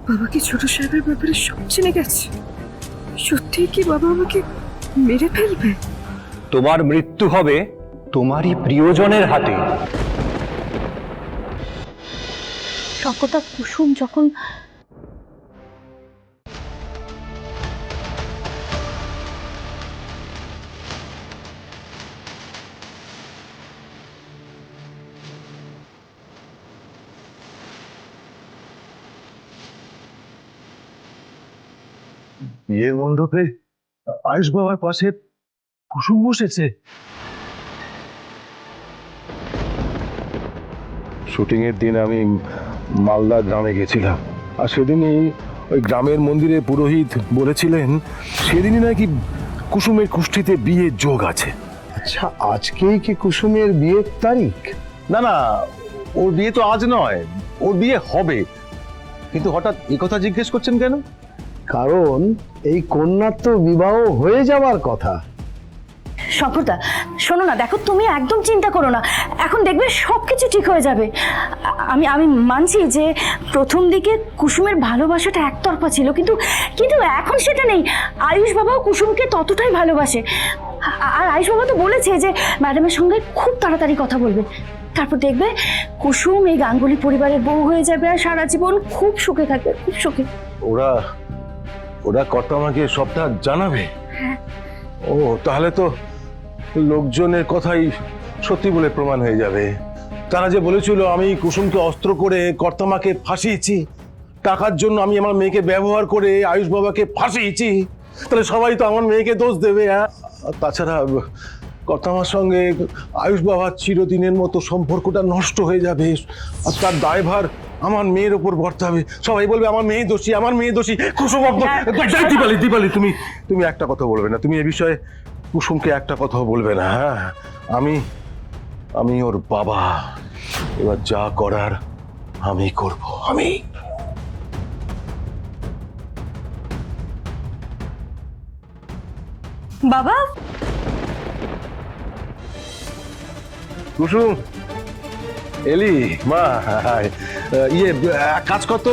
বাবা কি ছোট সাহেবের ব্যাপারে সব জেনে গেছে? সত্যি কি বাবা আমাকে মেরে ফেলবে? তোমার মৃত্যু হবে তোমারই প্রিয়জনের হাতে। সকটা কুসুম যখন বিয়ের মণ্ডপে আয়ুষ বাবার পাশে কুসুম বসেছে। শুটিং এর দিন আমি মালদা গ্রামে গেছিলাম, আর সেদিনই ওই গ্রামের মন্দিরে পুরোহিত বলেছিলেন সেদিনই নাকি কুসুমের কুষ্ঠিতে বিয়ের যোগ আছে। আচ্ছা, আজকেই কি কুসুমের বিয়ের তারিখ? না না, ওর বিয়ে তো আজ নয়, ওর বিয়ে হবে। কিন্তু হঠাৎ এই কথা জিজ্ঞেস করছেন কেন? কারণ এই কন্যার তো বিবাহ হয়ে যাওয়ার কথা। শঙ্করদা, শোনো না, দেখো তুমি একদম চিন্তা করো না, এখন দেখবে সবকিছু ঠিক হয়ে যাবে। আমি আমি মানছি যে প্রথম দিকে কুসুমের ভালোবাসাটা একতরফা ছিল, কিন্তু কিন্তু এখন সেটা নেই। আয়ুষ বাবাও কুসুমকে ততটাই ভালোবাসে। আর আয়ুষ বাবা তো বলেছে যে ম্যাডামের সঙ্গে খুব তাড়াতাড়ি কথা বলবে। তারপর দেখবে কুসুম এই গাঙ্গুলি পরিবারের বউ হয়ে যাবে আর সারা জীবন খুব সুখে থাকবে, খুব সুখে। ওরা ওরা কর্তা আমাকে সবটা জানাবে? ও, তাহলে তো লোকজনের কথাই সত্যি বলে প্রমাণ হয়ে যাবে। তারা যে বলেছিল আমি কুসুমকে অস্ত্র করে কর্তামাকে ফাঁসিয়েছি, টাকার জন্য আমি আমার মেয়েকে ব্যবহার করে আয়ুষ বাবাকে ফাঁসিয়েছি, তাহলে সবাই তো আমার মেয়েকে দোষ দেবে। হ্যাঁ, তাছাড়া কর্তামার সঙ্গে আয়ুষ বাবার চিরদিনের মতো সম্পর্কটা নষ্ট হয়ে যাবে, আর তার দায়ভার আমার মেয়ের ওপর বর্তাবে। সবাই বলবে আমার মেয়ে দোষী, আমার মেয়ে দোষী। কুসুম, দীপালি দীপালি, তুমি একটা কথা বলবে না, তুমি এ বিষয়ে কুসুমকে একটা কথাও বলবে না। হ্যাঁ, আমি ওর বাবা, এবার যা করার আমি করব। আমি বাবা, কুসুম এলি মা? ইয়ে, এক কাজ কর তো,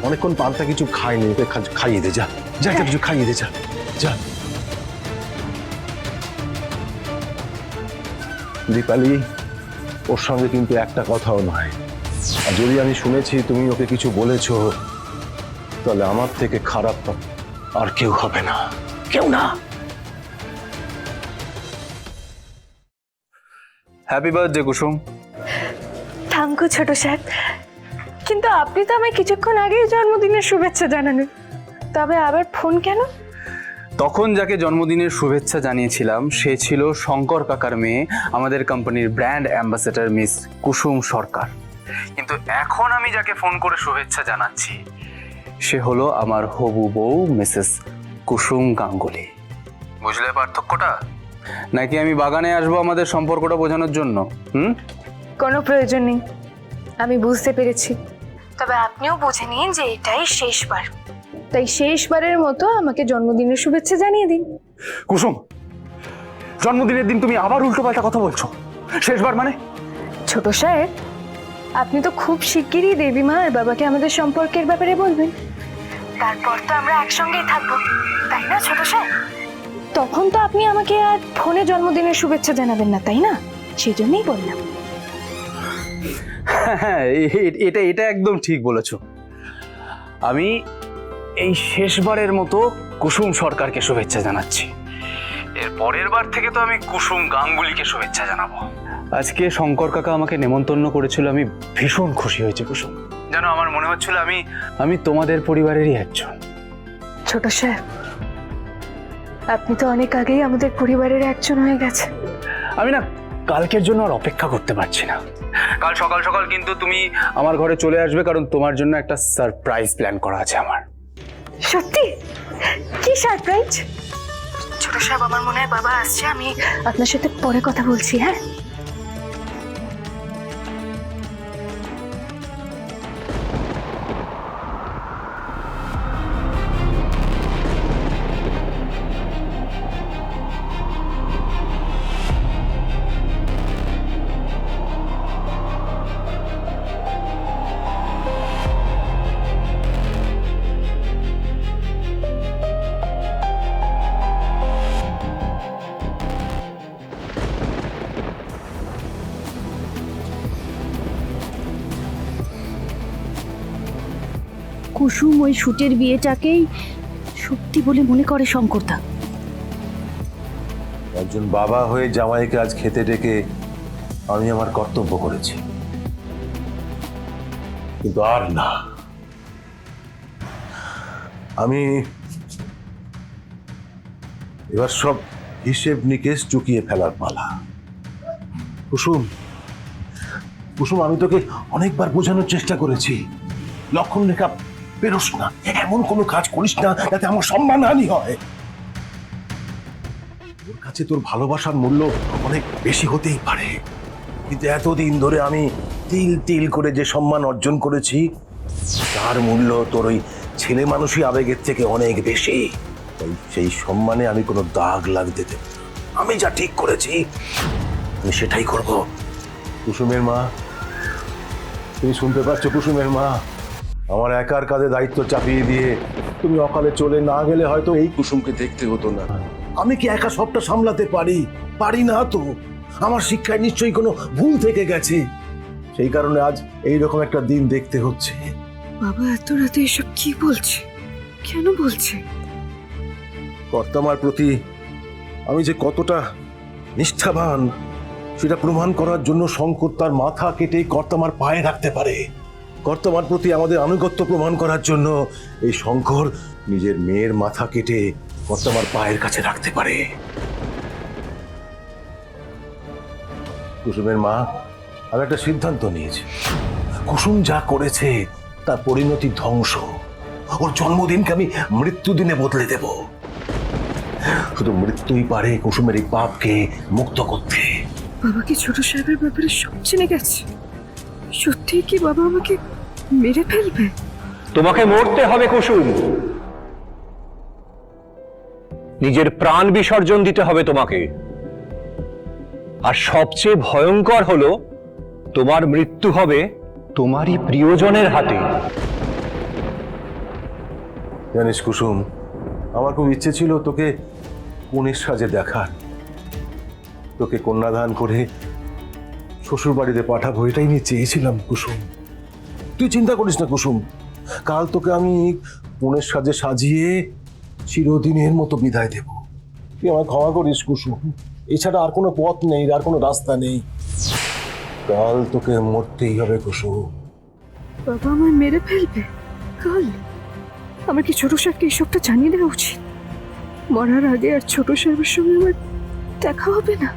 অনেকক্ষণ পান্তা কিছু খাইনি, ওকে খাইয়ে দে, যা যা, কিছু খাইয়ে দে, যা যা। দীপালি, ওর সঙ্গে কিন্তু একটা কথাও নয়, আর যদি আমি শুনেছি তুমি ওকে কিছু বলেছো, তাহলে আমার থেকে খারাপ আর কেউ হবে না, কেউ না। Happy birthday Kusum. Thank you ছোট সাহেব, কিন্তু আপনি তো আমায় কিছুক্ষণ আগেই জন্মদিনের শুভেচ্ছা জানালেন, তবে আবার ফোন কেন? তখন যাকে জন্মদিনের শুভেচ্ছা জানিয়েছিলাম সে ছিল শঙ্কর কাকার মেয়ে, আমাদের কোম্পানির ব্র্যান্ড অ্যাম্বাসেডর মিস কুসুম সরকার। কিন্তু এখন আমি যাকে ফোন করে শুভেচ্ছা জানাচ্ছি সে হলো আমার হবু বউ মিসেস কুসুম গাঙ্গুলি। বুঝলে পার্থক্যটা? নাকি আমি বাগানে আসবো আমাদের সম্পর্কটা বোঝানোর জন্য? কোনো প্রয়োজন নেই, আমি বুঝতে পেরেছি। তবে আপনিও বুঝে নিন যে এটাই শেষবার, তাই শেষবারের মতো আমাকে জন্মদিনের শুভেচ্ছা জানিয়ে দিন। কুসুম, জন্মদিনের দিন তুমি আবার উল্টোপাল্টা কথা বলছো। শেষবার মানে? ছোট সাহেব, আপনি তো খুব শিগগিরই দেবী মা আর বাবাকে আমাদের সম্পর্কের ব্যাপারে বলবেন, তারপর তো আমরা একসঙ্গেই থাকবো, তাই না ছোট সাহেব? তখন তো আপনি আমাকে আর ফোনে জন্মদিনের শুভেচ্ছা জানাবেন না, তাই না? সেজন্যই বললাম। হ্যাঁ, এটা একদম ঠিক বলেছো। আমি এই শেষবারের মতো কুসুম সরকারকে শুভেচ্ছা জানাচ্ছি। এর পরের বার থেকে তো আমি কুসুম গাঙ্গুলিকে শুভেচ্ছা জানাবো। আজকে শঙ্কর কাকা আমাকে নেমন্তন্ন করেছিল, আমি ভীষণ খুশি হয়েছে কুসুম। জানো, আমার মনে হচ্ছিল আমি তোমাদের পরিবারেরই একজন। ছোট সাহেব, আপনি তো অনেক আগেই আমাদের পরিবারের একজন হয়ে গেছে। আমি না কালকের জন্য আর অপেক্ষা করতে পারছি না। কাল সকাল সকাল কিন্তু তুমি আমার ঘরে চলে আসবে, কারণ তোমার জন্য একটা সারপ্রাইজ প্ল্যান করা আছে আমার। সত্যি? কি সারপ্রাইজ? ছোট সাহেব, আমার মনে হয় বাবা আসছে, আমি আপনার সাথে পরে কথা বলছি। হ্যাঁ, কুসুম ওই শুটের বিয়েটাকেই সত্যি বলে মনে করে শঙ্করদা। একজন বাবা হয়ে জামাইকে আজ খেতে ডেকে আমি আমার কর্তব্য করেছি, কিন্তু আর না। আমি এবার সব হিসেব নিকেশ চুকিয়ে ফেলার পালা। কুসুম, কুসুম, আমি তোকে অনেকবার বোঝানোর চেষ্টা করেছি, লক্ষণ রেখা বেরোস না, এমন কোনো কাজ করিস না যাতে আমার সম্মানহানি হয়। তোর কাছে তোর ভালোবাসার মূল্য অনেক বেশি হতেই পারে, কিন্তু এতদিন ধরে আমি তিল তিল করে যে সম্মান অর্জন করেছি তার মূল্য তোর ওই ছেলে মানুষই আবেগের থেকে অনেক বেশি। তাই সেই সম্মানে আমি কোনো দাগ লাগতে দেব না। আমি যা ঠিক করেছি আমি সেটাই করব। কুসুমের মা, তুমি শুনতে পাচ্ছ? কুসুমের মা, আমার একার কাঁধে দায়িত্ব চাপিয়ে দিয়ে তুমি অকালে চলে না গেলে হয়তো এই কুসুমকে দেখতে হতো না। আমি কি একা সবটা সামলাতে পারি? পারি না তো। আমার শিক্ষায় নিশ্চয়ই কোনো ভুল থেকে গেছে, সেই কারণে আজ এইরকম একটা দিন দেখতে হচ্ছে। বাবা এত রাতে এসব কি বলছে? কেন বলছে? কর্তামার প্রতি আমি যে কতটা নিষ্ঠাবান সেটা প্রমাণ করার জন্য শঙ্কর তার মাথা কেটে কর্তামার পায়ে রাখতে পারে। কর্তামার প্রতি আমাদের আনুগত্য প্রমাণ করার জন্য এই শঙ্কর নিজের মেয়ের মাথা কেটে কর্তামার পায়ের কাছে রাখতে পারে। কুসুমের মা, আমি একটা সিদ্ধান্ত নিয়েছি। কুসুম যা করেছে তার পরিণতি ধ্বংস। ওর জন্মদিনকে আমি মৃত্যুদিনে বদলে দেব। শুধু মৃত্যুই পারে কুসুমের এই পাপকে মুক্ত করতে। বাবা কি ছোট সাহেবের ব্যাপারে সব জেনে গেছে? সত্যি কি বাবা আমাকে মেরে ফেলবে? তোমাকে মরতে হবে কুসুম, নিজের প্রাণ বিসর্জন দিতে হবে তোমাকে। আর সবচেয়ে ভয়ঙ্কর হলো তোমার মৃত্যু হবে তোমারই প্রিয়জনের হাতে। জানিস কুসুম, আমার খুব ইচ্ছে ছিল তোকে কনের সাজে দেখার, তোকে কন্যাদান করে শ্বশুর বাড়িতে পাঠাবো, এটাই নিয়ে চেয়েছিলাম কুসুম। তুই চিন্তা করিস না কুসুম, কাল তোকে আমি কনের সাজে সাজিয়ে চিরদিনের মতো বিদায় দেব। তুই আমায় ক্ষমা করিস কুসুম, এছাড়া আর কোনো পথ নেই, আর কোনো রাস্তা নেই। কাল তোকে মরতেই হবে কুসুম। বাবা আমায় মেরে ফেলবে কাল? আমার কি ছোট সাহেবকে এসবটা জানিয়ে দেওয়া উচিত? মরার আগে আর ছোট সাহেবের সঙ্গে আমার দেখা হবে না?